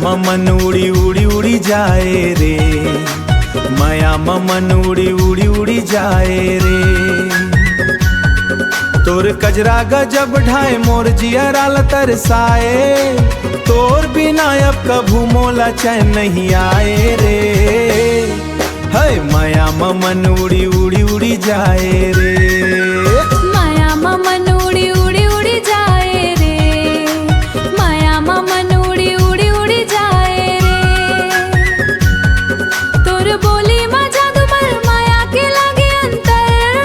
मन उड़ी उड़ी उड़ी जाए रे, माया मन उड़ी उड़ी उड़ी जाए रे। तोर कजरा गजब ढाए मोर जियराल तरसाए, तोर बिना अब कभू मोला चैन नहीं आए रे। है माया मन उड़ी उड़ी उड़ी जाए रे, माया मन उड़ी उड़ी उड़ी जाए रे, माया मन उड़ी उड़ी उड़ी जाए रे। तोर बोली मा जादू पर माया के लागे अंतर,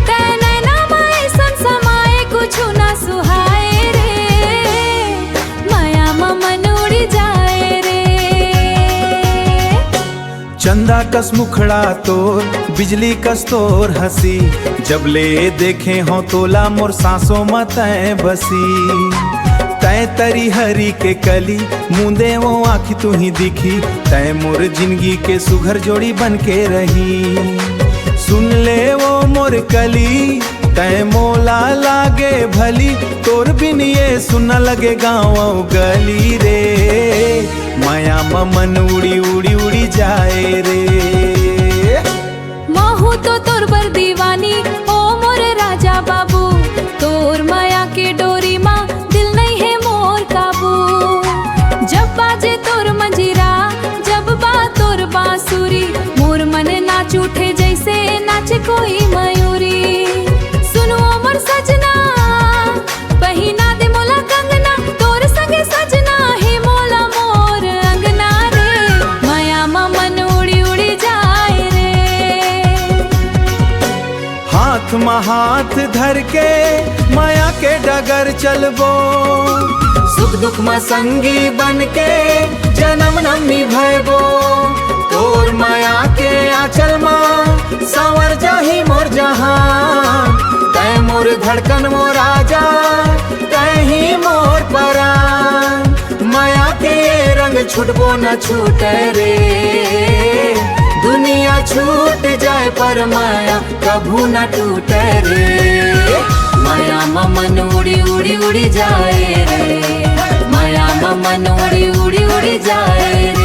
तै नैना माए सन समाए कुछ ना सुहाए रे, माया मन उड़ी जाए रे। चंदा कस मुखड़ा तोर, बिजली कस तोर हंसी, जब ले देखे हो तोला मोर सांसों मत बसी। तय तरी हरी के कली, मुंदे वो आँखी तू ही दिखी, तय मोर जिंदगी के सुघर जोड़ी बन के रही। सुन ले वो मोर कली, तय मोला लागे भली, तोर बिन ये सुन लगे गाँव गली रे। माया मन उड़ी उड़ी उड़ी जाए रे, महू तो तोर बर दीवानी ओ मोर राजा बाबू, तोर माया के डोरी माँ दिल नहीं है मोर काबू। जब बाजे तोर मंजीरा, जब बा तोर बांसुरी, मोर मन नाच उठे जैसे नाचे कोई मयूरी। सुनो मोर सजना, बहिना दे मोला कंगना, तोर संगे सजना है मोला मोर अंगना रे। माया मन उड़ी उड़ी जाए रे, हाथ में हाथ धर के माया के डगर चलबो, सुख दुख में संगी बन के जन्म नमी भयबो। तोर माया के आंचल में संवर जाही मोर जहान, तै मोर धड़कन मोर राजा, तै ही मोर परान। माया के रंग छूटबो न छूटे रे, दुनिया छूट जाए पर माया कभू न टूटे रे। माया मन उड़ी उड़ी उड़ी जाए रे, माया मन उड़ी उड़ी उड़ी जाए रे।